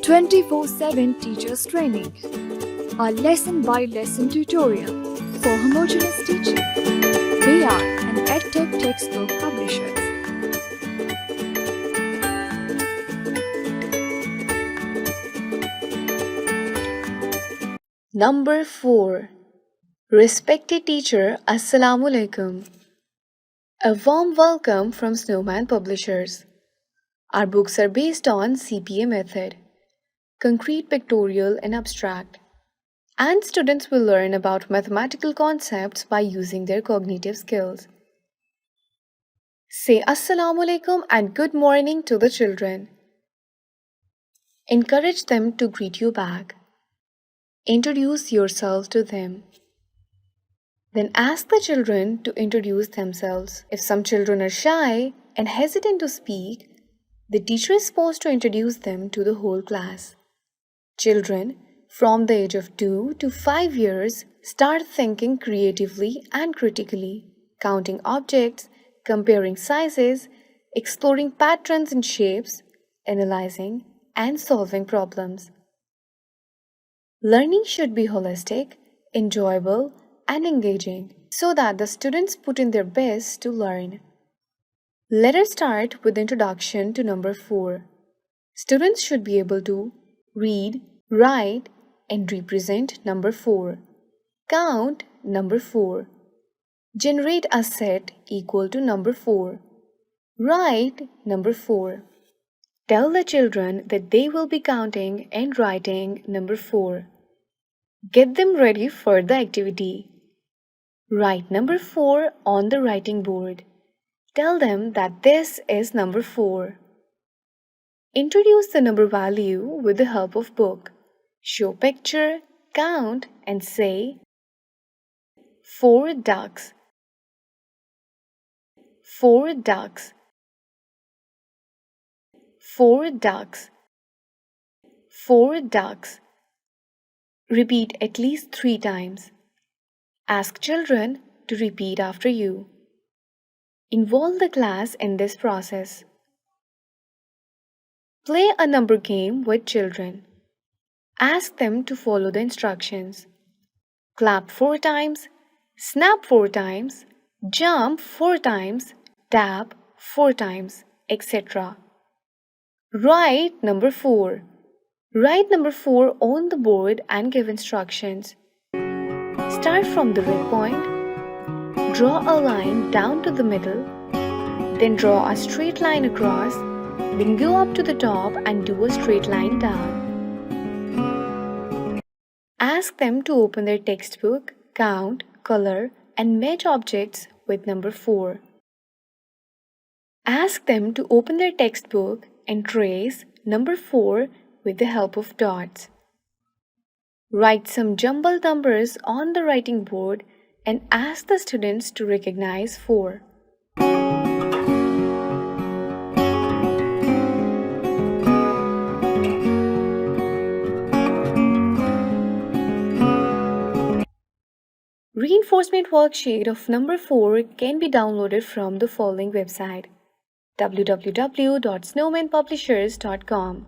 24/7 teachers training. Our lesson by lesson tutorial for homogeneous teaching. We are an EdTech textbook publishers. Number 4. Respected teacher, Assalamu alaikum. A warm welcome from Snowman publishers. Our books are based on CPA method, concrete, pictorial and abstract. And students will learn about mathematical concepts by using their cognitive skills. Say Assalamu alaikum and good morning to the children. Encourage them to greet you back. Introduce yourself to them. Then ask the children to introduce themselves. If some children are shy and hesitant to speak, the teacher is supposed to introduce them to the whole class. Children from the age of 2 to 5 years start thinking creatively and critically, counting objects, comparing sizes, exploring patterns and shapes, analyzing and solving problems. Learning should be holistic, enjoyable, and engaging so that the students put in their best to learn. Let us start with the introduction to number 4. Students should be able to read, write, and represent number 4. Count number 4. Generate a set equal to number 4. Write number 4. Tell the children that they will be counting and writing number 4. Get them ready for the activity. Write number 4 on the writing board. Tell them that this is number 4. Introduce the number value with the help of book. Show picture, count, and say 4 ducks. 4 ducks. 4 ducks. 4 ducks. Repeat at least 3 times. Ask children to repeat after you. Involve the class in this process. Play a number game with children. Ask them to follow the instructions. Clap 4 times, snap 4 times, jump 4 times, tap 4 times, etc. Write number 4. Write number 4 on the board and give instructions. Start from the red point. Draw a line down to the middle. Then draw a straight line across. Then go up to the top and do a straight line down. Ask them to open their textbook, count, color, and match objects with number 4. Ask them to open their textbook and trace number 4 with the help of dots. Write some jumbled numbers on the writing board and ask the students to recognize 4. Reinforcement worksheet of number 4 can be downloaded from the following website: www.snowmanpublishers.com.